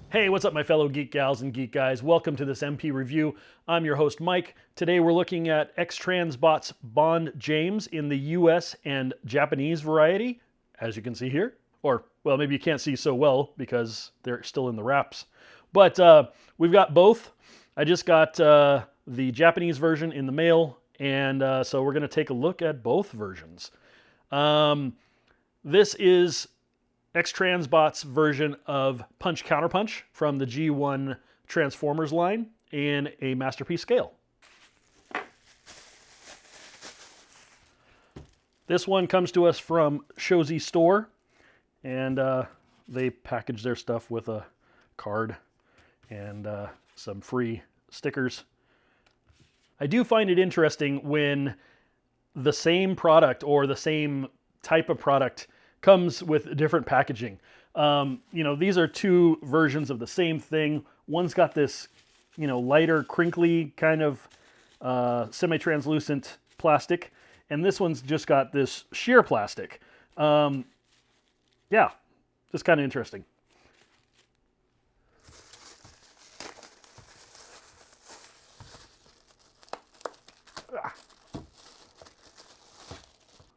Hey, what's up my fellow geek gals and geek guys? Welcome to this MP review. I'm your host Mike. Today we're looking at X-Transbots Bond James in the US and Japanese variety, as you can see here. Or, well, maybe you can't see so well because they're still in the wraps. But we've got both. I just got the Japanese version in the mail, and so we're going to take a look at both versions. This is X-Transbots version of Punch Counterpunch from the G1 Transformers line in a Masterpiece scale. This one comes to us from Shozy Store, and they package their stuff with a card and some free stickers. I do find it interesting when the same product or the same type of product comes with different packaging. These are two versions of the same thing. One's got this, lighter, crinkly kind of semi-translucent plastic, and this one's just got this sheer plastic. Yeah, just kind of interesting.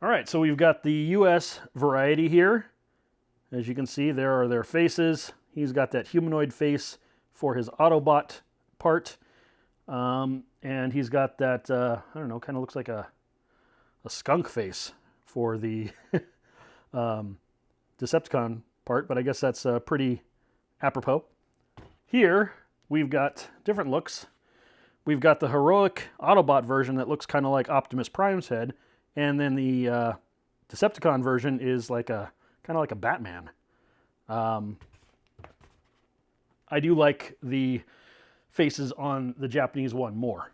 All right, so we've got the US variety here. As you can see, there are their faces. He's got that humanoid face for his Autobot part. And he's got that, I don't know, kind of looks like a skunk face for the Decepticon part, but I guess that's pretty apropos. Here, we've got different looks. We've got the heroic Autobot version that looks kind of like Optimus Prime's head, and then the Decepticon version is like kind of like a Batman. I do like the faces on the Japanese one more.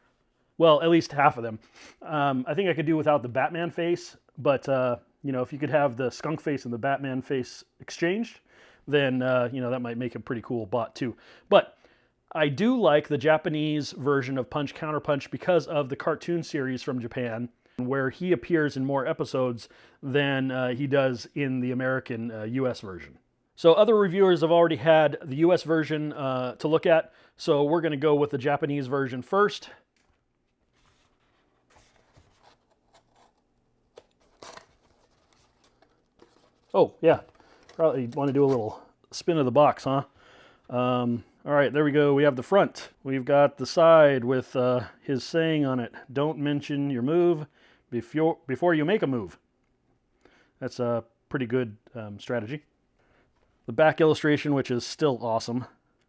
Well, at least half of them. I think I could do without the Batman face, but if you could have the skunk face and the Batman face exchanged, then that might make a pretty cool bot too. But I do like the Japanese version of Punch Counterpunch because of the cartoon series from Japan, where he appears in more episodes than he does in the American US version. So other reviewers have already had the US version to look at, so we're going to go with the Japanese version first. Oh, yeah, probably want to do a little spin of the box, huh? All right, there we go. We have the front. We've got the side with his saying on it, "Don't mention your move before you make a move." That's a pretty good strategy. The back illustration, which is still awesome,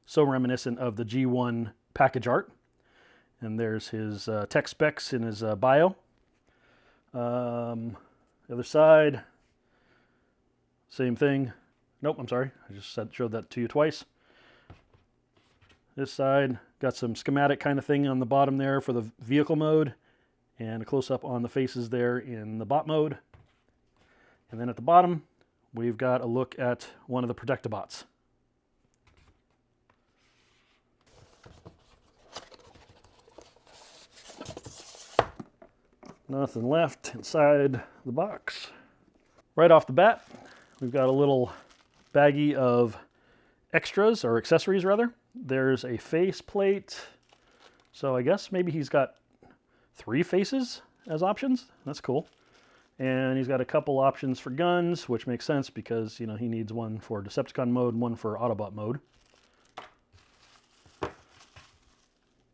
so reminiscent of the G1 package art. And there's his tech specs in his bio. The other side, same thing. Nope, I'm sorry. I just showed that to you twice. This side, got some schematic kind of thing on the bottom there for the vehicle mode, and a close-up on the faces there in the bot mode. And then at the bottom, we've got a look at one of the Protectobots. Nothing left inside the box. Right off the bat, we've got a little baggie of extras, or accessories rather. There's a face plate. So I guess maybe he's got 3 faces as options. That's cool. And he's got a couple options for guns, which makes sense because, he needs one for Decepticon mode and one for Autobot mode.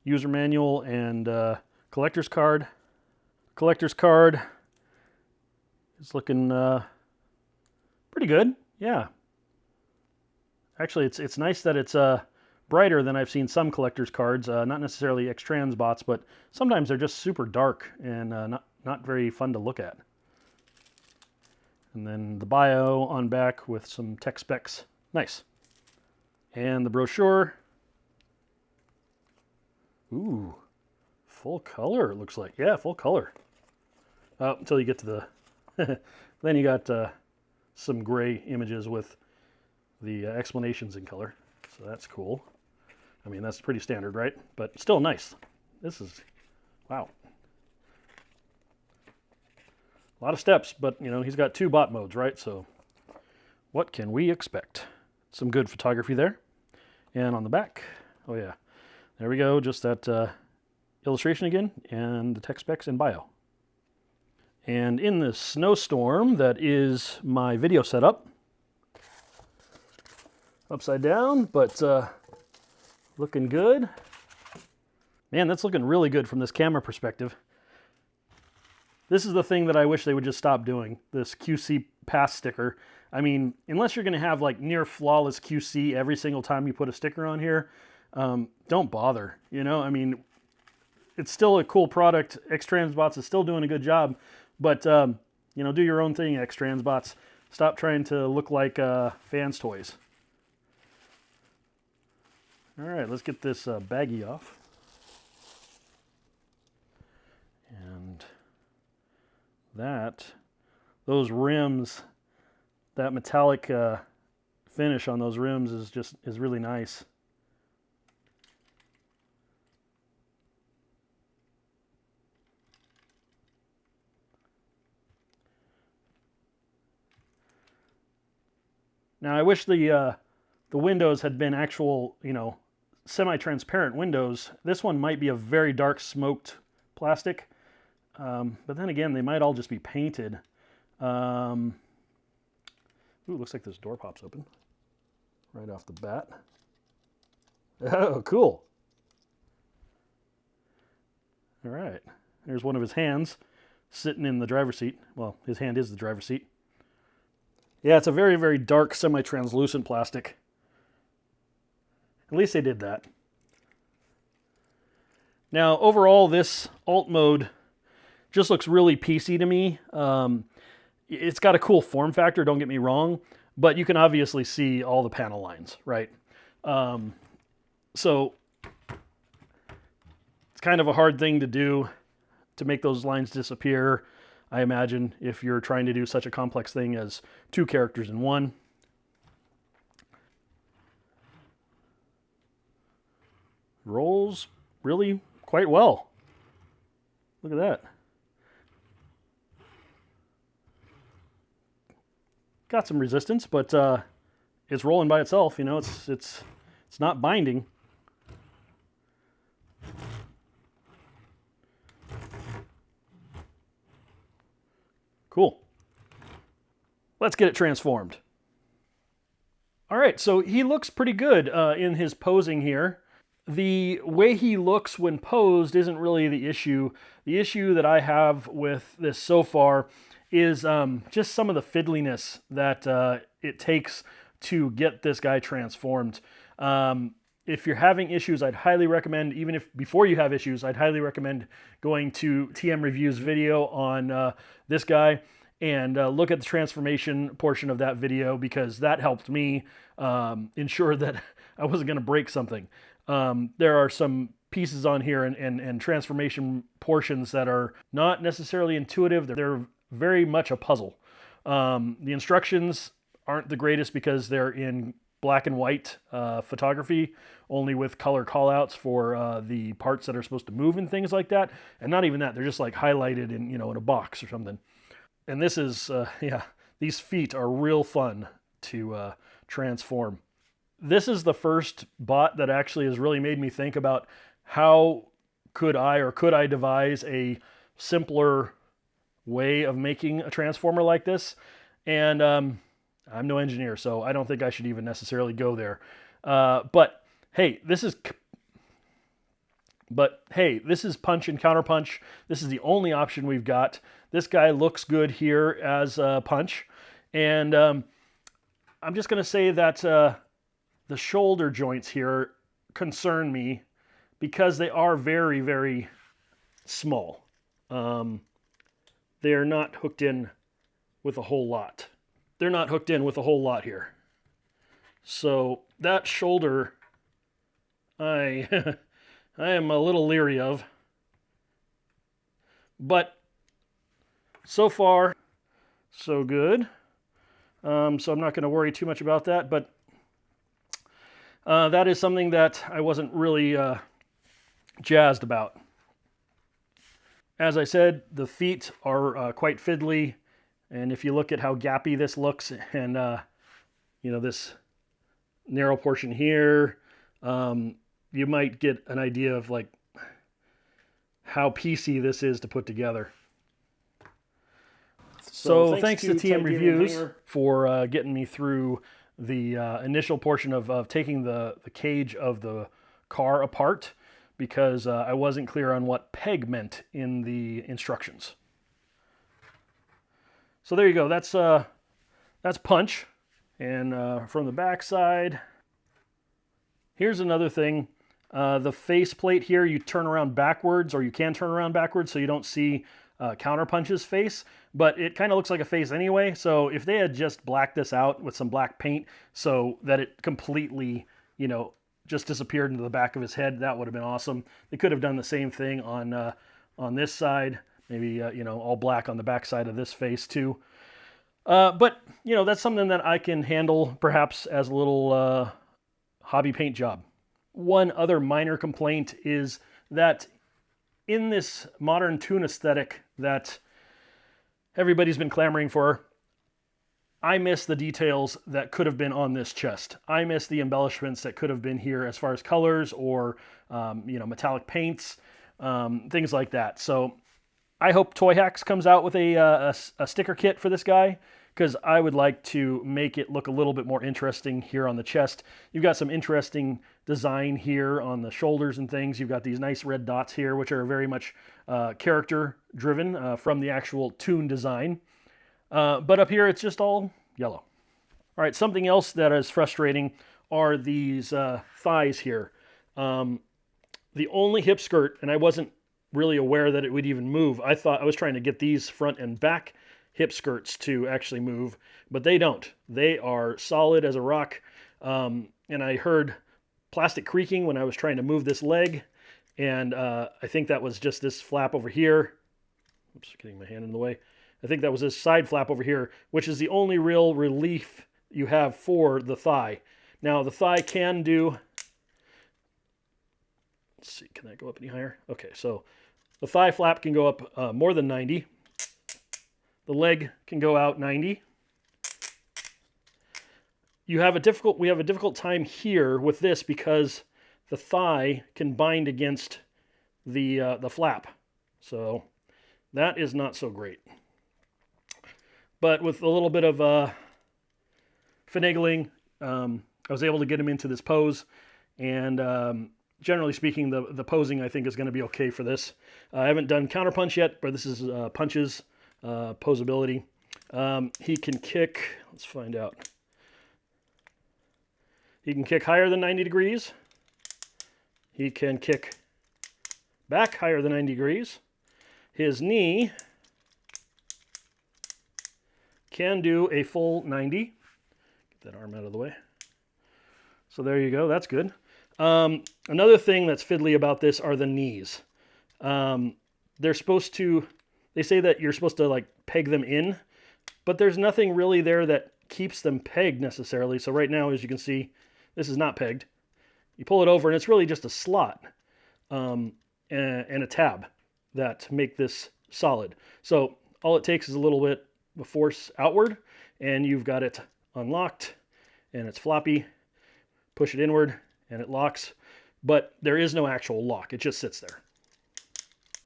User manual and collector's card. Collector's card is looking pretty good. Yeah. Actually, it's nice that it's brighter than I've seen some collector's cards. Not necessarily X-Transbots, but sometimes they're just super dark and not very fun to look at. And then the bio on back with some tech specs. Nice. And the brochure. Ooh, full color it looks like. Yeah, full color. Until you get to the... then you got some gray images with the explanations in color. So that's cool. I mean, that's pretty standard, right? But still nice. This is... wow. A lot of steps, but he's got 2 bot modes, right? So what can we expect? Some good photography there. And on the back, oh yeah, there we go, just that illustration again, and the tech specs and bio. And in this snowstorm that is my video setup, upside down, but looking good. Man, that's looking really good from this camera perspective. This is the thing that I wish they would just stop doing, this QC pass sticker. I mean, unless you're going to have like near flawless QC every single time you put a sticker on here, don't bother. You know, I mean, it's still a cool product. X-Transbots is still doing a good job, but you know, do your own thing, X-Transbots. Stop trying to look like fans' toys. All right, let's get this baggie off. And those rims, that metallic finish on those rims is really nice. Now I wish the windows had been actual, you know, semi-transparent windows. This one might be a very dark smoked plastic, but then again, they might all just be painted. Ooh, looks like this door pops open right off the bat. Oh, cool. All right, there's one of his hands sitting in the driver's seat. Well, his hand is the driver's seat. Yeah, it's a very, very dark semi-translucent plastic. At least they did that. Now, overall, this alt mode just looks really PC to me. It's got a cool form factor, don't get me wrong, but you can obviously see all the panel lines, right? So it's kind of a hard thing to do to make those lines disappear, I imagine, if you're trying to do such a complex thing as two characters in one. Rolls really quite well. Look at that. Got some resistance, but it's rolling by itself. You know, it's not binding. Cool. Let's get it transformed. All right, so he looks pretty good in his posing here. The way he looks when posed isn't really the issue. The issue that I have with this so far is just some of the fiddliness that it takes to get this guy transformed. If you're having issues, I'd highly recommend, even if before you have issues, I'd highly recommend going to TM Review's video on this guy and look at the transformation portion of that video, because that helped me ensure that I wasn't going to break something. There are some pieces on here and transformation portions that are not necessarily intuitive. They're very much a puzzle. The instructions aren't the greatest because they're in black and white photography, only with color callouts for the parts that are supposed to move and things like that. And not even that, they're just like highlighted in, you know, in a box or something. And this is, yeah, these feet are real fun to transform. This is the first bot that actually has really made me think about how could I devise a simpler way of making a transformer like this. And I'm no engineer, so I don't think I should even necessarily go there. But hey, this is Punch and Counterpunch. This is the only option we've got. This guy looks good here as Punch. And I'm just going to say that the shoulder joints here concern me because they are very, very small. They're not hooked in with a whole lot. They're not hooked in with a whole lot here. So that shoulder, I am a little leery of. But so far, so good. So I'm not going to worry too much about that. But that is something that I wasn't really jazzed about. As I said, the feet are quite fiddly. And if you look at how gappy this looks, and you know, this narrow portion here, you might get an idea of like how PC this is to put together. So thanks to TM Reviews for getting me through the initial portion of taking the cage of the car apart, because I wasn't clear on what peg meant in the instructions. So there you go. That's Punch. And from the back side, here's another thing. The face plate here, you turn around backwards, or you can turn around backwards so you don't see Counterpunch's face, but it kind of looks like a face anyway. So if they had just blacked this out with some black paint so that it completely, you know, just disappeared into the back of his head, that would have been awesome. They could have done the same thing on this side, maybe you know, all black on the back side of this face too. But you know, that's something that I can handle perhaps as a little hobby paint job. One other minor complaint is that in this modern toon aesthetic that everybody's been clamoring for, I miss the details that could have been on this chest. I miss the embellishments that could have been here as far as colors or you know, metallic paints, things like that. So I hope Toy Hacks comes out with a sticker kit for this guy, because I would like to make it look a little bit more interesting here on the chest. You've got some interesting design here on the shoulders and things. You've got these nice red dots here, which are very much character driven from the actual toon design. But up here, it's just all yellow. All right, something else that is frustrating are these thighs here. The only hip skirt, and I wasn't really aware that it would even move. I thought I was trying to get these front and back hip skirts to actually move, but they don't. They are solid as a rock. And I heard plastic creaking when I was trying to move this leg, and I think that was just this flap over here. Oops, getting my hand in the way. I think that was this side flap over here, which is the only real relief you have for the thigh. Now the thigh can do, let's see, can that go up any higher? Okay, so the thigh flap can go up more than 90. The leg can go out 90. We have a difficult time here with this because the thigh can bind against the flap. So that is not so great. But with a little bit of finagling, I was able to get him into this pose, and generally speaking, the posing I think is going to be okay for this. I haven't done Counterpunch yet, but this is Punch's posability. He can kick, let's find out. He can kick higher than 90 degrees. He can kick back higher than 90 degrees. His knee can do a full 90. Get that arm out of the way. So there you go, that's good. Another thing that's fiddly about this are the knees. They're supposed to, they say that you're supposed to like peg them in, but there's nothing really there that keeps them pegged necessarily. So right now, as you can see, this is not pegged. You pull it over and it's really just a slot and a tab that make this solid. So all it takes is a little bit of force outward and you've got it unlocked and it's floppy. Push it inward and it locks, but there is no actual lock. It just sits there.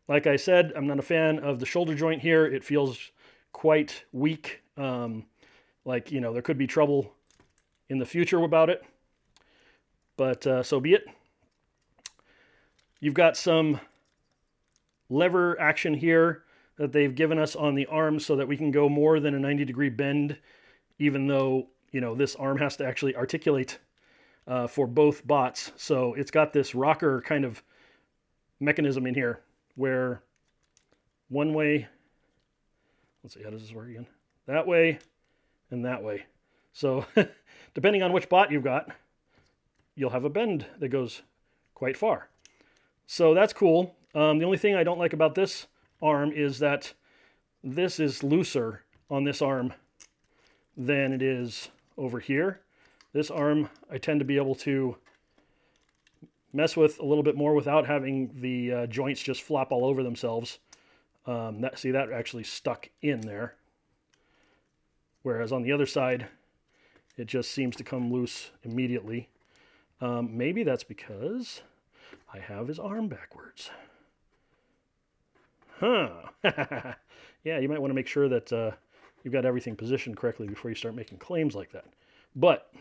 Like I said, I'm not a fan of the shoulder joint here. It feels quite weak. Like, you know, there could be trouble in the future about it, but so be it. You've got some lever action here that they've given us on the arm so that we can go more than a 90-degree bend, even though, you know, this arm has to actually articulate for both bots. So it's got this rocker kind of mechanism in here where one way, let's see, how does this work again? That way and that way. So depending on which bot you've got, you'll have a bend that goes quite far. So that's cool. The only thing I don't like about this arm is that this is looser on this arm than it is over here. This arm I tend to be able to mess with a little bit more without having the joints just flop all over themselves. See, that actually stuck in there. Whereas on the other side, it just seems to come loose immediately. Maybe that's because I have his arm backwards. Huh. Yeah, you might want to make sure that you've got everything positioned correctly before you start making claims like that. But,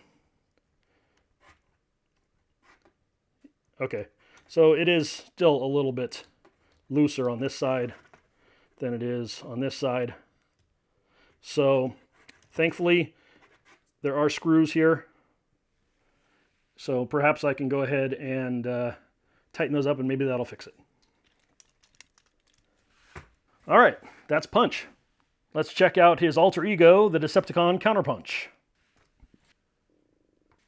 okay, so it is still a little bit looser on this side than it is on this side. So, thankfully, there are screws here. So perhaps I can go ahead and tighten those up and maybe that'll fix it. All right, that's Punch. Let's check out his alter ego, the Decepticon Counterpunch.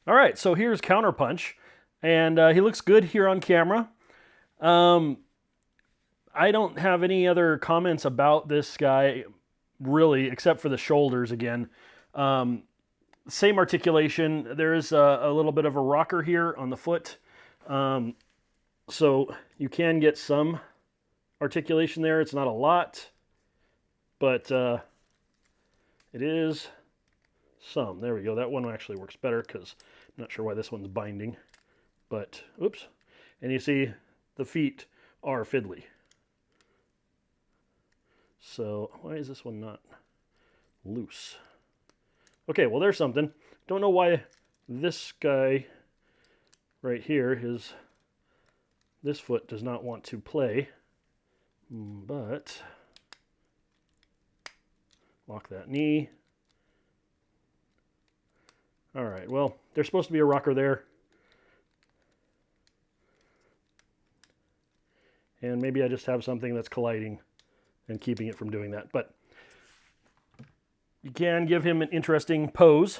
All right, so here's Counterpunch, and he looks good here on camera. I don't have any other comments about this guy, really, except for the shoulders again. Same articulation. There is a little bit of a rocker here on the foot. So you can get some articulation there. It's not a lot, but it is some. There we go. That one actually works better because I'm not sure why this one's binding. But, oops. And you see the feet are fiddly. So why is this one not loose? Okay, well there's something. Don't know why this guy right here, this foot does not want to play, but lock that knee. All right, well, there's supposed to be a rocker there. And maybe I just have something that's colliding and keeping it from doing that. But you can give him an interesting pose,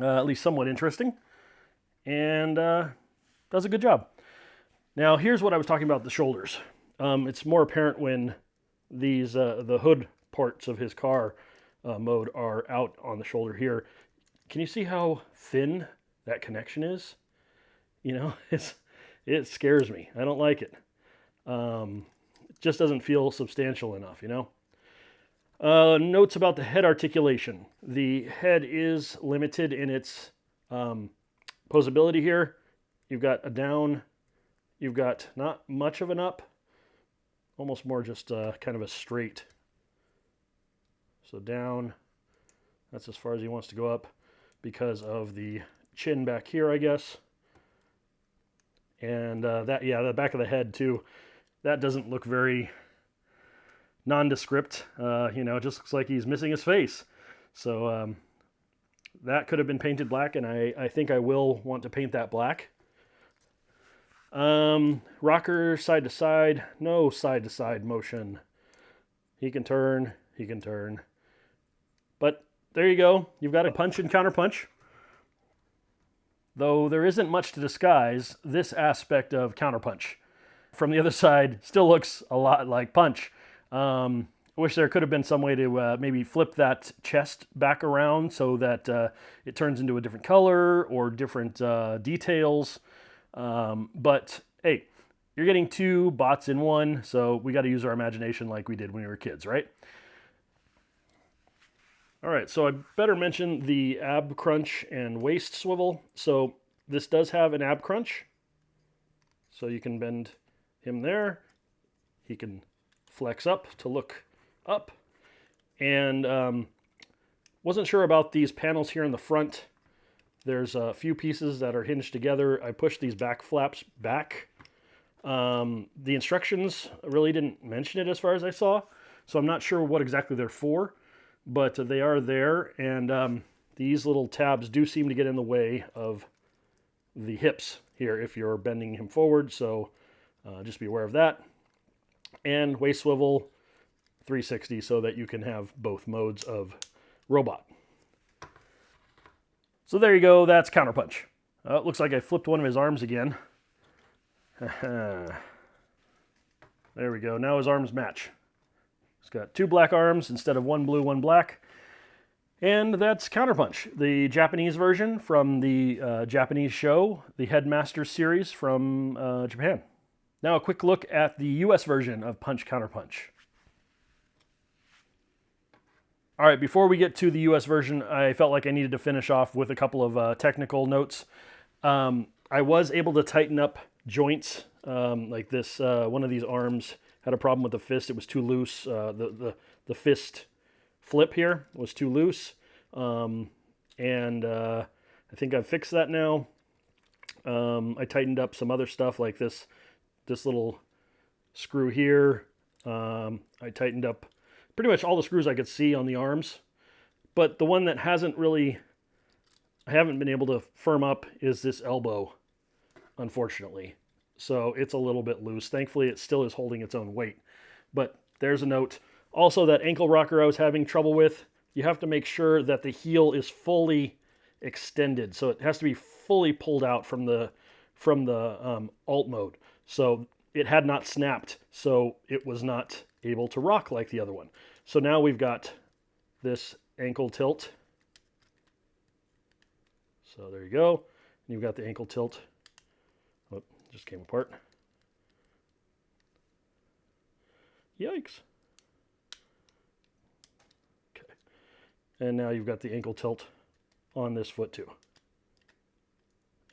at least somewhat interesting, and does a good job. Now, here's what I was talking about, the shoulders. It's more apparent when these the hood parts of his car mode are out on the shoulder here. Can you see how thin that connection is? You know, it scares me. I don't like it. It just doesn't feel substantial enough, you know? Notes about the head articulation. The head is limited in its posability here. You've got a down, you've got not much of an up, almost more just kind of a straight. So down, that's as far as he wants to go up because of the chin back here, I guess. And that, yeah, the back of the head too, that doesn't look very nondescript. You know, it just looks like he's missing his face. So that could have been painted black, and I think I will want to paint that black. Rocker side to side, no side to side motion. He can turn, he can turn. But there you go. You've got a punch and counterpunch. Though there isn't much to disguise, this aspect of counterpunch from the other side still looks a lot like punch. I wish there could have been some way to maybe flip that chest back around so that it turns into a different color or different details. But hey, you're getting two bots in one, so we got to use our imagination like we did when we were kids, right? All right, so I better mention the ab crunch and waist swivel. So this does have an ab crunch. So you can bend him there. He can flex up to look up. And wasn't sure about these panels here in the front. There's a few pieces that are hinged together. I pushed these back flaps back. The instructions really didn't mention it as far as I saw. So I'm not sure what exactly they're for. But they are there, and these little tabs do seem to get in the way of the hips here if you're bending him forward, so just be aware of that. And waist swivel 360 so that you can have both modes of robot. So there you go, that's Counterpunch. It looks like I flipped one of his arms again. There we go, now his arms match. He's got two black arms instead of one blue, one black. And that's Counterpunch, the Japanese version from the Japanese show, the Headmasters series from Japan. Now a quick look at the US version of Punch Counterpunch. All right, before we get to the US version, I felt like I needed to finish off with a couple of technical notes. I I was able to tighten up joints like this. One of these arms had a problem with the fist. It was too loose. The fist flip here was too loose. And I think I've fixed that now. I tightened up some other stuff like this little screw here. I tightened up pretty much all the screws I could see on the arms. But the one that I haven't been able to firm up is this elbow, unfortunately. So it's a little bit loose. Thankfully, it still is holding its own weight. But there's a note. Also, that ankle rocker I was having trouble with, you have to make sure that the heel is fully extended. So it has to be fully pulled out from the alt mode. So it had not snapped, so it was not able to rock like the other one. So now we've got this ankle tilt. So there you go. And you've got the ankle tilt. Oh, just came apart. Yikes. Okay. And now you've got the ankle tilt on this foot too.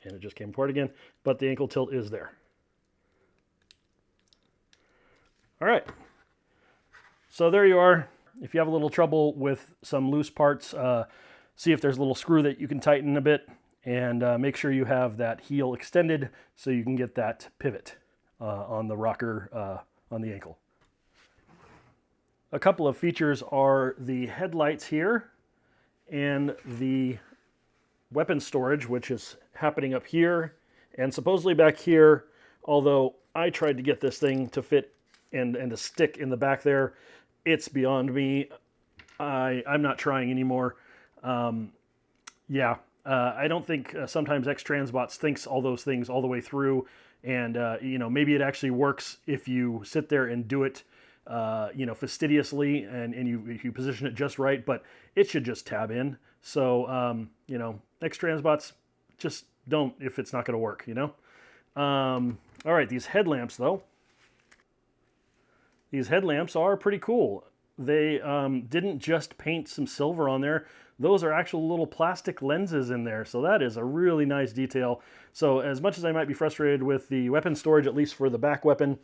And it just came apart again, but the ankle tilt is there. All right. So there you are. If you have a little trouble with some loose parts, see if there's a little screw that you can tighten a bit, and make sure you have that heel extended so you can get that pivot on the rocker on the ankle. A couple of features are the headlights here and the weapon storage, which is happening up here and supposedly back here, although I tried to get this thing to fit and to stick in the back there. It's beyond me. I'm not trying anymore. I don't think sometimes X-Transbots thinks all those things all the way through, and maybe it actually works if you sit there and do it fastidiously and you position it just right, but it should just tab in. So X-Transbots, just don't if it's not going to work, all right, these headlamps though. These headlamps are pretty cool. They didn't just paint some silver on there. Those are actual little plastic lenses in there. So that is a really nice detail. So as much as I might be frustrated with the weapon storage, at least for the back weapon,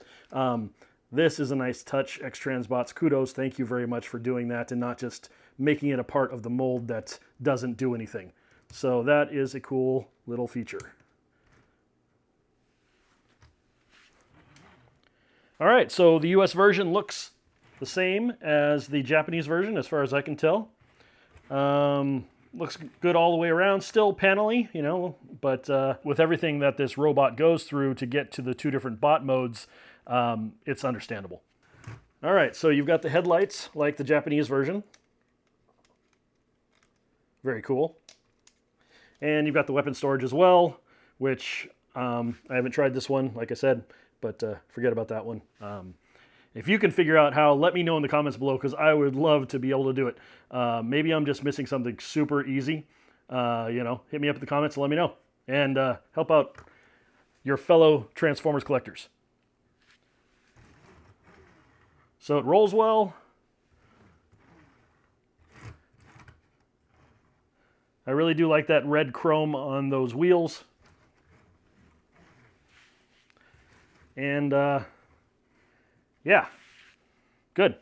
this is a nice touch. X-Transbots, kudos. Thank you very much for doing that and not just making it a part of the mold that doesn't do anything. So that is a cool little feature. All right, so the US version looks the same as the Japanese version as far as I can tell. Looks good all the way around, still panelly, but with everything that this robot goes through to get to the two different bot modes, it's understandable. All right, so you've got the headlights like the Japanese version. Very cool. And you've got the weapon storage as well, which I haven't tried this one, like I said, but forget about that one. If you can figure out how, let me know in the comments below, because I would love to be able to do it. Maybe I'm just missing something super easy. Hit me up in the comments and let me know. And help out your fellow Transformers collectors. So it rolls well. I really do like that red chrome on those wheels. And yeah, good.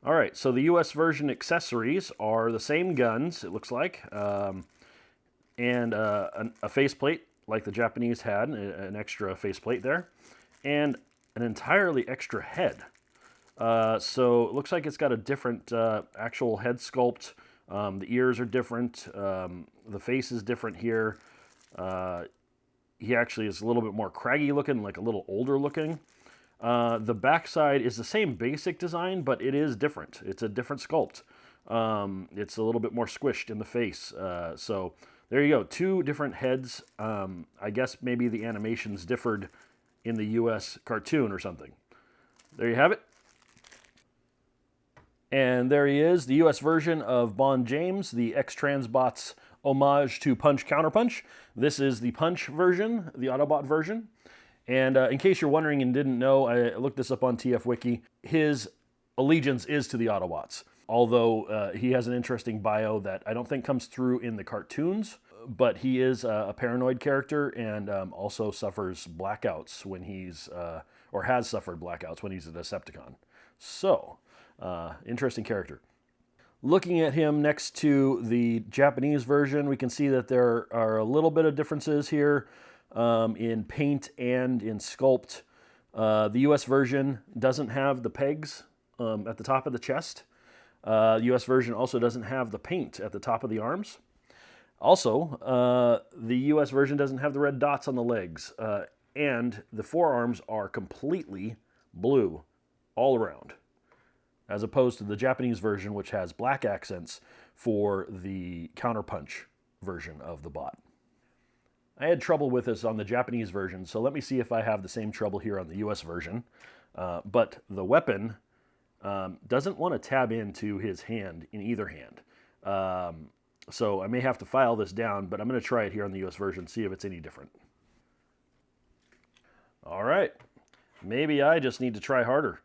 All right, so the US version accessories are the same guns, it looks like, and a faceplate like the Japanese had, an extra faceplate there, and an entirely extra head. So it looks like it's got a different actual head sculpt. The ears are different. The face is different here. He actually is a little bit more craggy looking, like a little older looking. The backside is the same basic design, but it is different. It's a different sculpt. It's a little bit more squished in the face. So there you go, two different heads. I guess maybe the animations differed in the US cartoon or something. There you have it. And there he is, the US version of Bond James, the X-Transbots homage to Punch Counterpunch. This is the Punch version, the Autobot version. And in case you're wondering and didn't know, I looked this up on TF Wiki. His allegiance is to the Autobots, although he has an interesting bio that I don't think comes through in the cartoons, but he is a paranoid character and also suffers blackouts when he's, or has suffered blackouts when he's a Decepticon. So, interesting character. Looking at him next to the Japanese version, we can see that there are a little bit of differences here in paint and in sculpt. The US version doesn't have the pegs at the top of the chest. The US version also doesn't have the paint at the top of the arms. Also, the US version doesn't have the red dots on the legs, and the forearms are completely blue all around, as opposed to the Japanese version, which has black accents for the Counterpunch version of the bot. I had trouble with this on the Japanese version, so let me see if I have the same trouble here on the US version. But the weapon doesn't want to tab into his hand in either hand. So I may have to file this down, but I'm going to try it here on the US version, see if it's any different. All right, maybe I just need to try harder,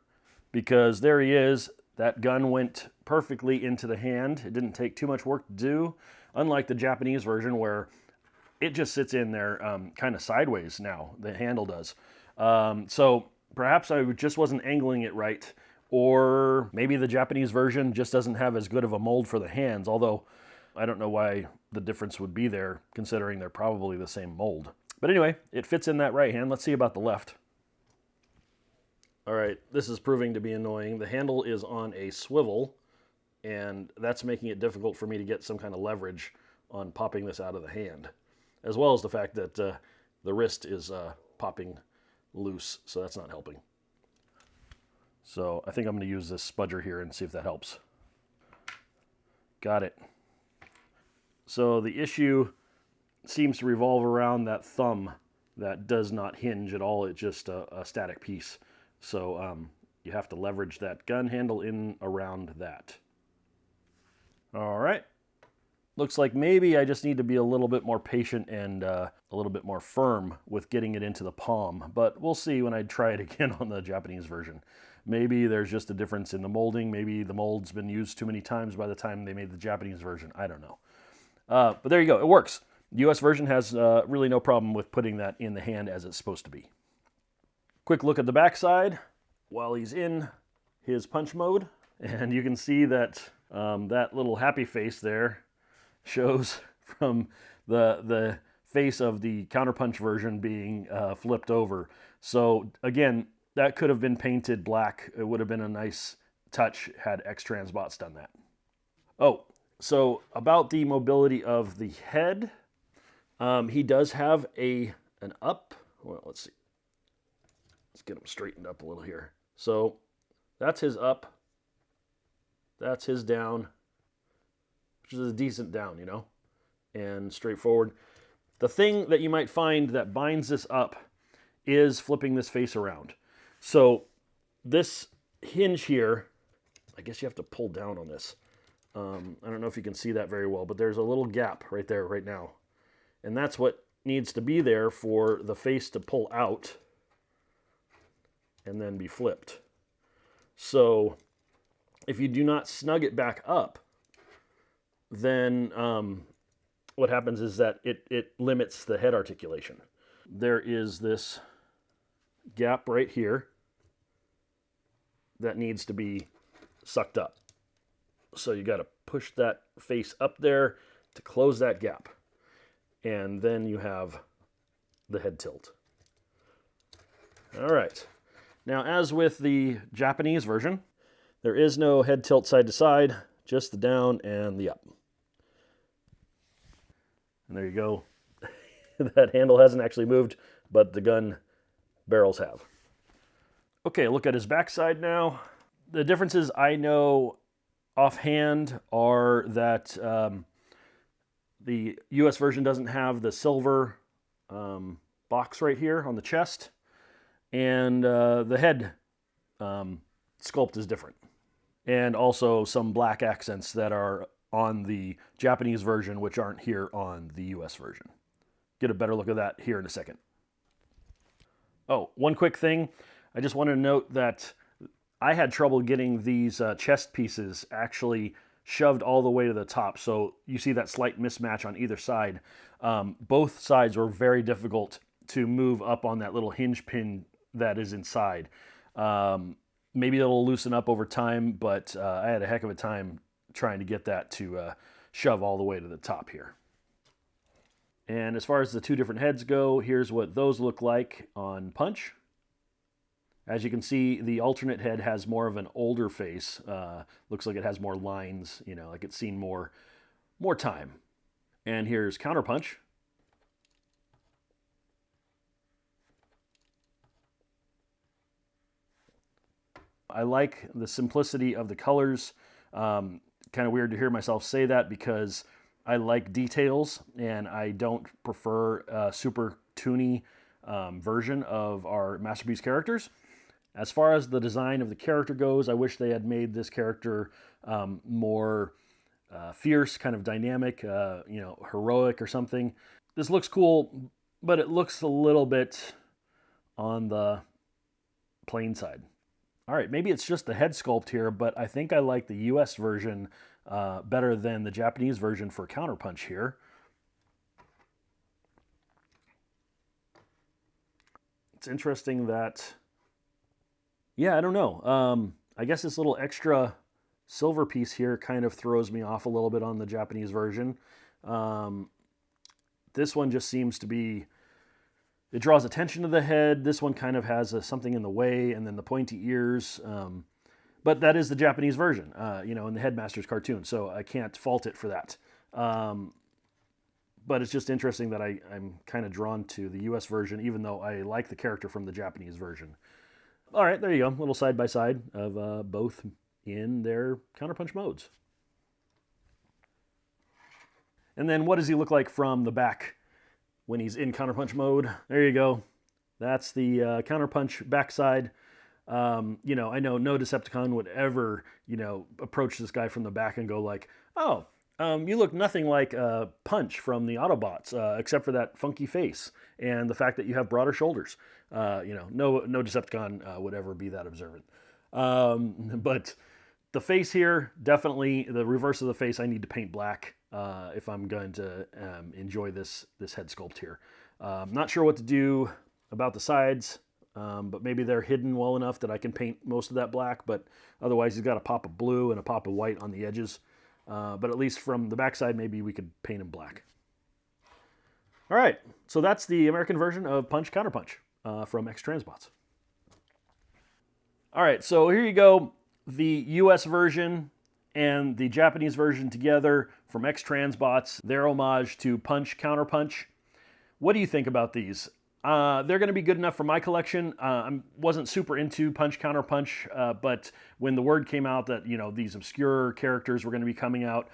because there he is. That gun went perfectly into the hand. It didn't take too much work to do, unlike the Japanese version where it just sits in there kind of sideways now, the handle does. So perhaps I just wasn't angling it right, or maybe the Japanese version just doesn't have as good of a mold for the hands, although I don't know why the difference would be there, considering they're probably the same mold. But anyway, it fits in that right hand. Let's see about the left. All right, this is proving to be annoying. The handle is on a swivel, and that's making it difficult for me to get some kind of leverage on popping this out of the hand, as well as the fact that the wrist is popping loose, so that's not helping. So I think I'm going to use this spudger here and see if that helps. Got it. So the issue seems to revolve around that thumb that does not hinge at all. It's just a static piece. So you have to leverage that gun handle in around that. All right. Looks like maybe I just need to be a little bit more patient and a little bit more firm with getting it into the palm. But we'll see when I try it again on the Japanese version. Maybe there's just a difference in the molding. Maybe the mold's been used too many times by the time they made the Japanese version. I don't know. But there you go. It works. The US version has really no problem with putting that in the hand as it's supposed to be. Quick look at the backside while he's in his punch mode. And you can see that that little happy face there shows from the face of the Counterpunch version being flipped over. So again, that could have been painted black. It would have been a nice touch had X-Transbots done that. Oh, so about the mobility of the head, he does have an up. Well, let's see. Let's get him straightened up a little here. So that's his up. That's his down, which is a decent down, you know, and straightforward. The thing that you might find that binds this up is flipping this face around. So this hinge here, I guess you have to pull down on this. I don't know if you can see that very well, but there's a little gap right there right now. And that's what needs to be there for the face to pull out and then be flipped. So if you do not snug it back up, then what happens is that it limits the head articulation. There is this gap right here that needs to be sucked up. So you got to push that face up there to close that gap. And then you have the head tilt. All right. Now, as with the Japanese version, there is no head tilt side to side, just the down and the up. And there you go. That handle hasn't actually moved, but the gun barrels have. Okay, look at his backside now. The differences I know offhand are that the US version doesn't have the silver box right here on the chest, and the head sculpt is different. And also some black accents that are on the Japanese version, which aren't here on the US version. Get a better look at that here in a second. Oh, one quick thing. I just want to note that I had trouble getting these chest pieces actually shoved all the way to the top. So you see that slight mismatch on either side. Both sides were very difficult to move up on that little hinge pin that is inside. Maybe it'll loosen up over time, but I had a heck of a time trying to get that to shove all the way to the top here. And as far as the two different heads go, here's what those look like on Punch. As you can see, the alternate head has more of an older face. Looks like it has more lines, you know, like it's seen more time. And here's Counterpunch. I like the simplicity of the colors. Kind of weird to hear myself say that because I like details and I don't prefer a super toony version of our Masterpiece characters. As far as the design of the character goes, I wish they had made this character more fierce, kind of dynamic, you know, heroic or something. This looks cool, but it looks a little bit on the plain side. All right, maybe it's just the head sculpt here, but I think I like the US version better than the Japanese version for Counterpunch here. It's interesting that, yeah, I don't know. I guess this little extra silver piece here kind of throws me off a little bit on the Japanese version. This one just seems to be, it draws attention to the head. This one kind of has something in the way, and then the pointy ears. But that is the Japanese version, you know, in the Headmasters cartoon, so I can't fault it for that. But it's just interesting that I'm kind of drawn to the US version, even though I like the character from the Japanese version. All right, there you go. A little side-by-side of both in their Counterpunch modes. And then what does he look like from the back when he's in Counterpunch mode? There you go. That's the Counterpunch backside. You know, I know no Decepticon would ever, you know, approach this guy from the back and go like, oh, you look nothing like Punch from the Autobots, except for that funky face and the fact that you have broader shoulders. You know, no Decepticon would ever be that observant. But the face here, definitely the reverse of the face, I need to paint black if I'm going to enjoy this head sculpt here. Not sure what to do about the sides. But maybe they're hidden well enough that I can paint most of that black, but otherwise he's got a pop of blue and a pop of white on the edges. But at least from the backside, maybe we could paint him black. All right, so that's the American version of Punch Counterpunch from X-Transbots. All right, so here you go. The US version and the Japanese version together from X-Transbots. Their homage to Punch Counterpunch. What do you think about these? They're going to be good enough for my collection. I wasn't super into Punch Counterpunch, but when the word came out that, you know, these obscure characters were going to be coming out,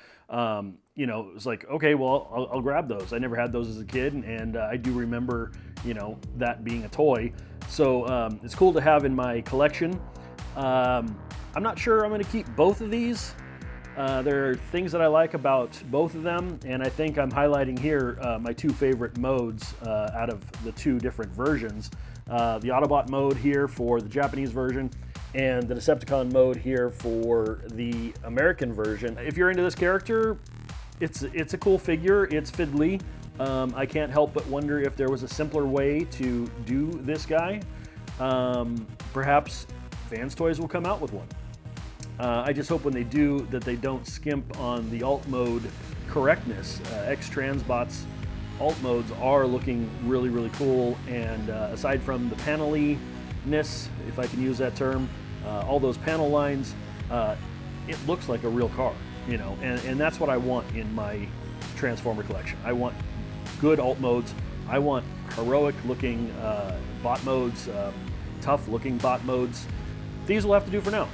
you know, it was like, okay, well, I'll grab those. I never had those as a kid, and I do remember, you know, that being a toy. So it's cool to have in my collection. I'm not sure I'm going to keep both of these. There are things that I like about both of them, and I think I'm highlighting here my two favorite modes out of the two different versions. The Autobot mode here for the Japanese version, and the Decepticon mode here for the American version. If you're into this character, it's a cool figure, it's fiddly. I can't help but wonder if there was a simpler way to do this guy. Perhaps Vans Toys will come out with one. I just hope when they do that they don't skimp on the alt mode correctness. X-Transbots alt modes are looking really, really cool, and aside from the panel-y-ness, if I can use that term, all those panel lines, it looks like a real car, you know, and that's what I want in my Transformer collection. I want good alt modes. I want heroic-looking bot modes, tough-looking bot modes. These will have to do for now.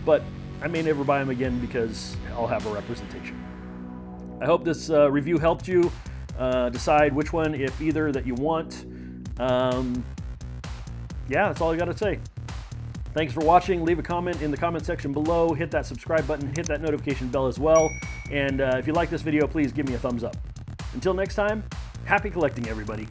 But I may never buy them again because I'll have a representation. I hope this review helped you decide which one, if either, that you want. Yeah, that's all I got to say. Thanks for watching. Leave a comment in the comment section below. Hit that subscribe button. Hit that notification bell as well. And if you like this video, please give me a thumbs up. Until next time, happy collecting, everybody.